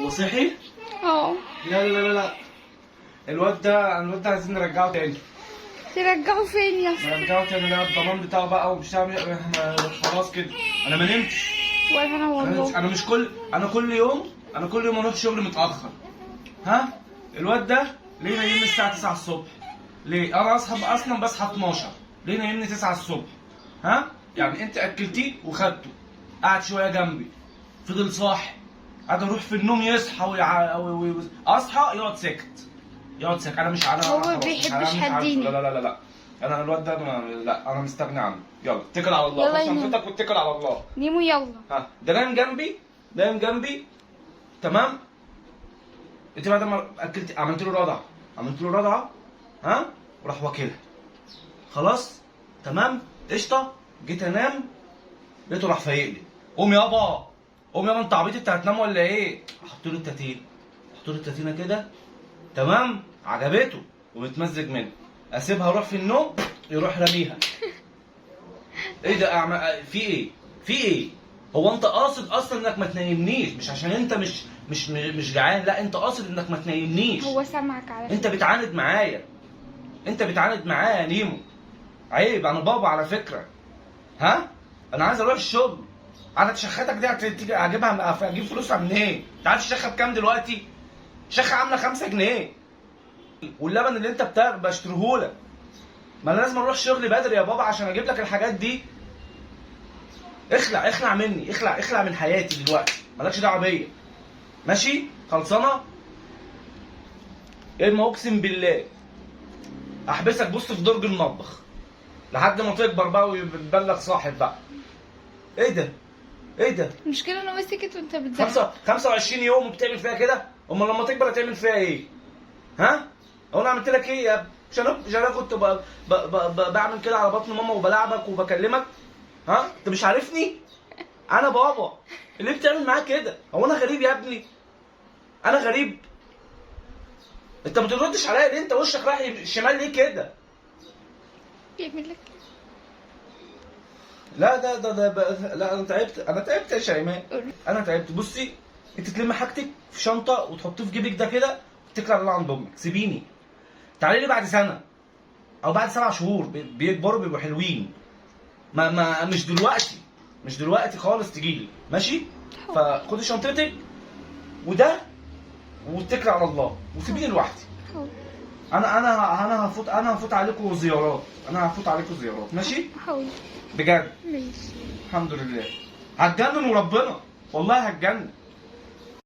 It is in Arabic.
هو صحي؟ اه. لا لا لا لا، الواد ده عايزين نرجعه تاني. ترجعه فين يا اسطى؟ نرجعه تاني، لا الضمان بتاعه بقى ومش عارف احنا خلاص كده. انا ما نمتش. ولا انا والله. انا مش كل انا كل يوم اروح شغل متاخر. ها؟ الواد ده ليه نايمني الساعه 9 الصبح؟ ليه؟ انا اصلا بصحى 12. ليه نايمني 9 الصبح؟ ها؟ يعني انت اكلتيه وخدته، قعد شويه جنبي، فضل صاحي، قعد اروح في النوم يصحى اصحى يقعد ساكت. انا مش انا هو خلاص، بيحبش أنا مش حد عارفه. ينام. لا لا لا لا، انا الواد ده لا انا مستغني عنه. يلا اتكل على الله، يلا خد ينام. شنطتك واتكل على الله. نيمو يلا. ها، ده نايم جنبي. تمام. انت بعد ما اكلت عملت له رضعه. ها، وراح واكلها. خلاص تمام قشطه. جيت انام لقيته راح فايق لي. قوم يابا انت عبيط، انت هتنام ولا ايه؟ حط له التتينه كده. تمام، عجبته ومتمزج منها. اسيبها اروح في النوم يروح راميها. ايه ده؟ في ايه؟ هو انت قاصد اصلا انك ما تنيمنيش؟ مش عشان انت مش جعان، لا انت قاصد انك ما تنيمنيش. هو سامعك على انت فكرة. بتعاند معايا يا نيمو. عيب، انا بابا على فكره. ها، انا عايز اروح الشغل. عدد شخاتك دي هتيجي اجيب فلوسها منين؟ انت عارف الشخه بكام دلوقتي؟ شخه عامله 5 جنيه. واللبن اللي انت بشتريهولك. ما انا لازم اروح شغلي بدري يا بابا عشان اجيب لك الحاجات دي. اخلع مني، اخلع من حياتي دلوقتي، مالكش دعوه بيا. ماشي؟ خلصانه؟ اما اقسم بالله احبسك بص في درج المطبخ لحد ما تكبر بقى ويبلغ صاحب بقى. ايه ده؟ المشكلة انه مسكت وانت بتزعق. 25 يوم وبتعمل فيها كده؟ امال لما تكبر هتعمل فيها ايه؟ ها؟ هو انا عملت لك ايه يا ابني؟ مش انا كنت بعمل كده على بطن ماما وبلعبك وبكلمك؟ ها؟ انت مش عارفني؟ انا بابا اللي بتعمل معاه كده. هو انا غريب يا ابني؟ انا غريب؟ انت ما بتردش عليا ليه؟ انت وشك رايح الشمال ليه كده؟ يعمل لك. لا لا انا تعبت يا شيماء. انا تعبت. بصي، انت تلم حاجتك في شنطه وتحطيه في جيبك ده كده وتتكلي على الله عند امك. سيبيني. تعالي لي بعد سنه او بعد 7 شهور بيكبروا بيبقوا حلوين. ما مش دلوقتي خالص تجيلي. ماشي؟ فخدي شنطتك وده واتكلي على الله وسيبيني لوحدي. انا هفوت عليكم زيارات. ماشي؟ حاول. بجد. ماشي. الحمد لله. هتجنن وربنا، والله هتجنن.